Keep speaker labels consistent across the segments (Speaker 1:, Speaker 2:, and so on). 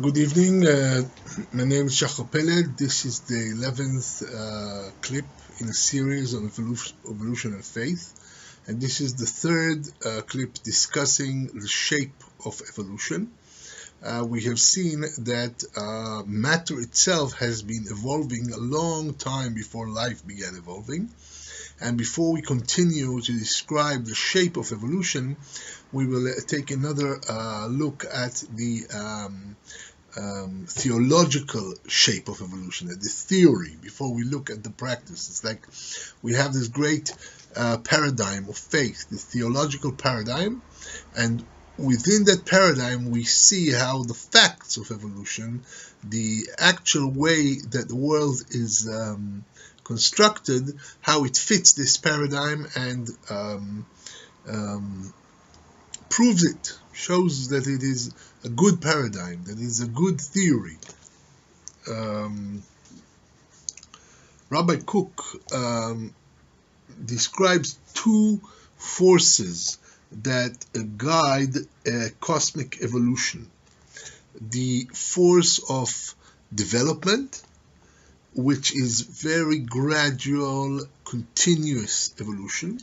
Speaker 1: Good evening. My name is Shachar Peled. This is the 11th clip in a series on evolution and faith. And this is the third clip discussing the shape of evolution. We have seen that matter itself has been evolving a long time before life began evolving. And before we continue to describe the shape of evolution, we will take another look at the theological shape of evolution, at the theory, before we look at the practice. It's like we have this great paradigm of faith, the theological paradigm, and within that paradigm we see how the facts of evolution, the actual way that the world is constructed, how it fits this paradigm and proves it, shows that it is a good paradigm, that it is a good theory. Rabbi Cook describes two forces that guide cosmic evolution. The force of development, which is very gradual, continuous evolution.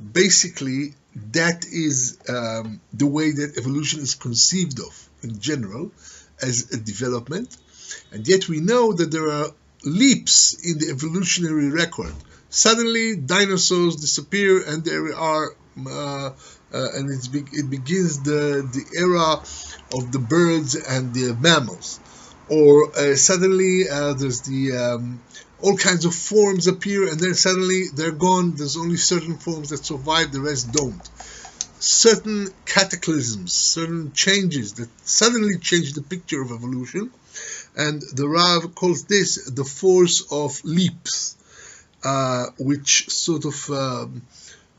Speaker 1: Basically, that is the way that evolution is conceived of in general as a development. And yet we know that there are leaps in the evolutionary record. Suddenly dinosaurs disappear and there are and it begins the era of the birds and the mammals. Or suddenly there's the all kinds of forms appear and then suddenly they're gone. There's only certain forms that survive, the rest don't. Certain cataclysms, certain changes that suddenly change the picture of evolution, and the Rav calls this the force of leaps, which sort of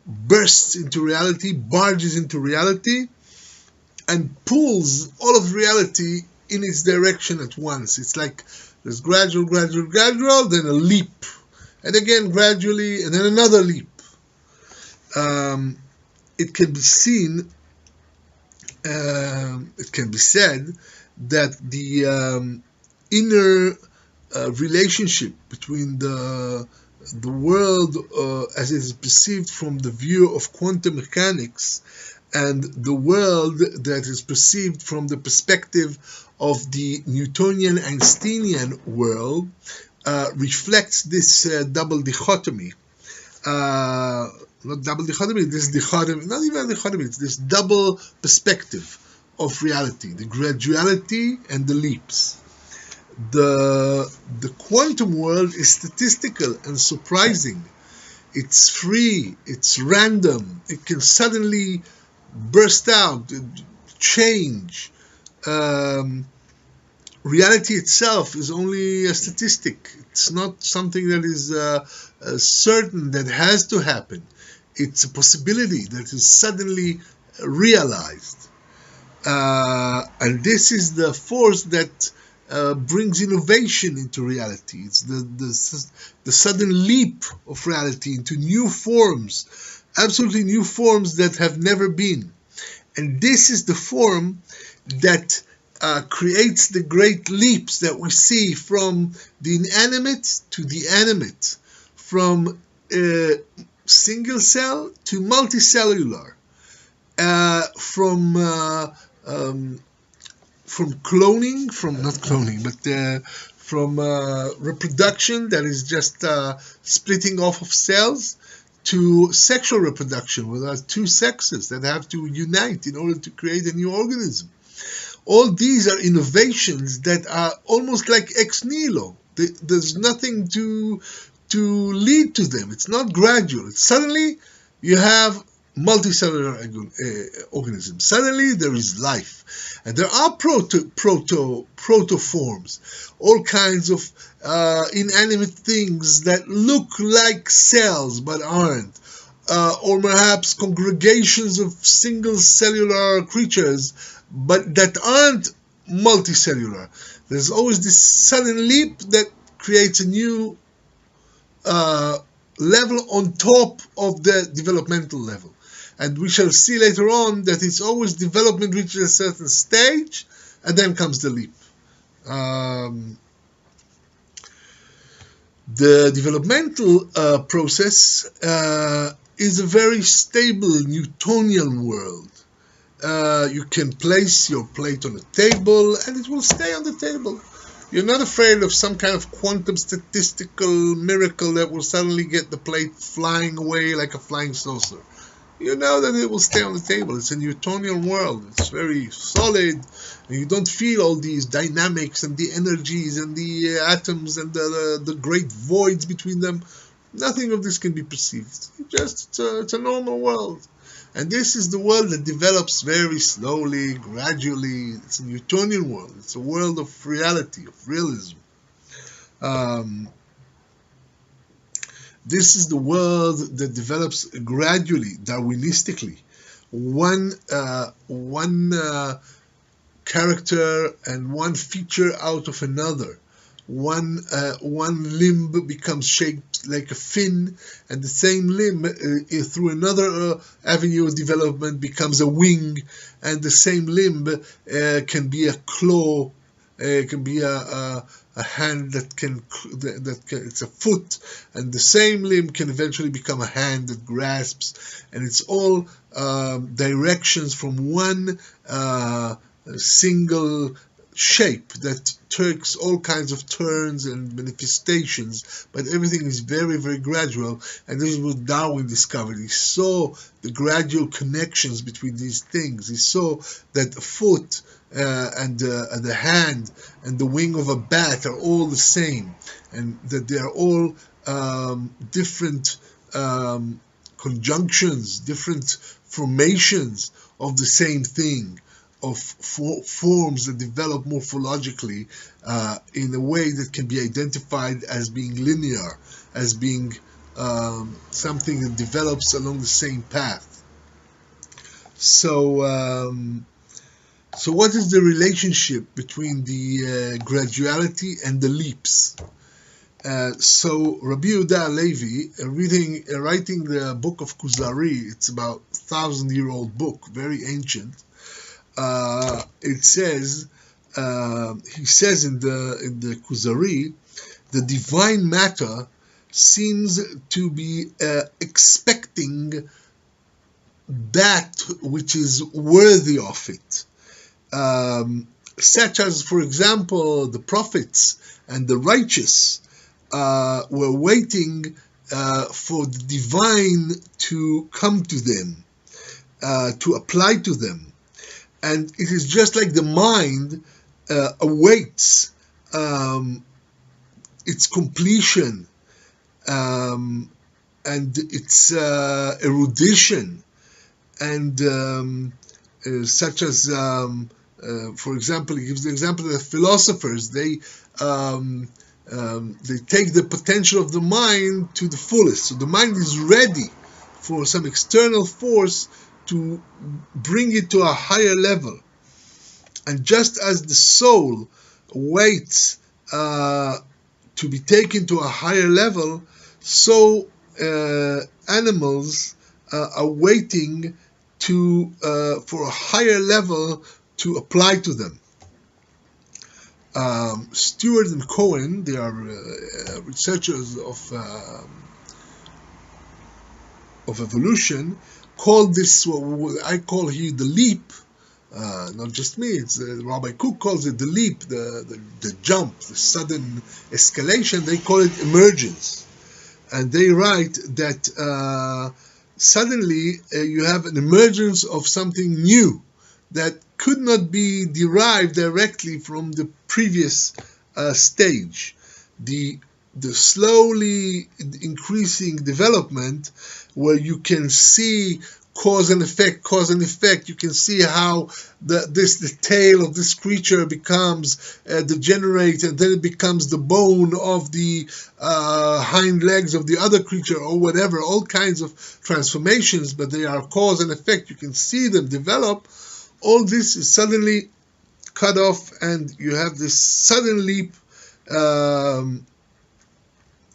Speaker 1: bursts into reality, barges into reality, and pulls all of reality in its direction at once. It's like there's gradual, then a leap, and again gradually, and then another leap. It can be seen, it can be said that the inner relationship between the world as it is perceived from the view of quantum mechanics and the world that is perceived from the perspective of the Newtonian Einsteinian world reflects this double dichotomy. Not double dichotomy, this dichotomy, not even dichotomy, it's this double perspective of reality, the graduality and the leaps. The quantum world is statistical and surprising. It's free, it's random, it can suddenly burst out, change. Reality itself is only a statistic. It's not something that is certain, that has to happen. It's a possibility that is suddenly realized. And this is the force that brings innovation into reality. It's the sudden leap of reality into new forms, absolutely new forms that have never been. And this is the form that creates the great leaps that we see from the inanimate to the animate, from single cell to multicellular, from cloning, from reproduction, that is just splitting off of cells, to sexual reproduction, where there are two sexes that have to unite in order to create a new organism. All these are innovations that are almost like ex nihilo. There's nothing to lead to them. It's not gradual. Suddenly you have multicellular organisms. Suddenly there is life. And there are protoforms, all kinds of inanimate things that look like cells but aren't. Or perhaps congregations of single cellular creatures but that aren't multicellular. There's always this sudden leap that creates a new level on top of the developmental level. And we shall see later on that it's always development reaches a certain stage, and then comes the leap. The developmental process is a very stable Newtonian world. You can place your plate on a table and it will stay on the table. You're not afraid of some kind of quantum statistical miracle that will suddenly get the plate flying away like a flying saucer. You know that it will stay on the table. It's a Newtonian world. It's very solid. And you don't feel all these dynamics and the energies and the atoms and the great voids between them. Nothing of this can be perceived. It's a normal world. And this is the world that develops very slowly, gradually. It's a Newtonian world. It's a world of reality, of realism. This is the world that develops gradually, Darwinistically. One character and one feature out of another. One limb becomes shaped like a fin, and the same limb through another avenue of development becomes a wing, and the same limb can be a claw, can be a hand it's a foot, and the same limb can eventually become a hand that grasps, and it's all directions from one single shape that takes all kinds of turns and manifestations, but everything is very, very gradual. And this is what Darwin discovered. He saw the gradual connections between these things. He saw that the foot and the hand and the wing of a bat are all the same, and that they are all different conjunctions, different formations of the same thing, of forms that develop morphologically in a way that can be identified as being linear, as being something that develops along the same path. So what is the relationship between the graduality and the leaps? So Rabbi Yehuda Halevi, writing the book of Kuzari, it's about 1,000-year-old book, very ancient. It says, he says in the Kuzari, the divine matter seems to be expecting that which is worthy of it. Such as, for example, the prophets and the righteous were waiting for the divine to come to them, to apply to them. And it is just like the mind awaits its completion and its erudition, and such as, for example, he gives the example of the philosophers. They take the potential of the mind to the fullest. So the mind is ready for some external force to bring it to a higher level. And just as the soul waits to be taken to a higher level, so animals are waiting for a higher level to apply to them. Stewart and Cohen, they are researchers of evolution, called this what I call here the leap. Not just me, it's Rabbi Cook calls it the leap, the jump, the sudden escalation. They call it emergence. And they write that suddenly you have an emergence of something new that could not be derived directly from the previous stage. The slowly increasing development, where you can see cause and effect. You can see how the tail of this creature becomes degenerate, and then it becomes the bone of the hind legs of the other creature, or whatever. All kinds of transformations, but they are cause and effect. You can see them develop. All this is suddenly cut off, and you have this sudden leap,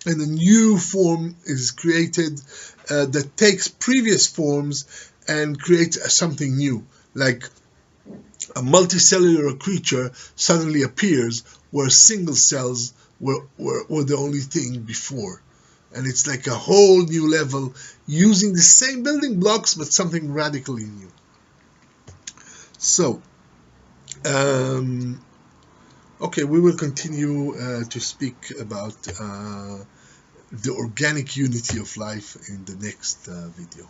Speaker 1: and a new form is created that takes previous forms and creates something new. Like a multicellular creature suddenly appears where single cells were the only thing before. And it's like a whole new level using the same building blocks, but something radically new. So, okay, we will continue to speak about the organic unity of life in the next video.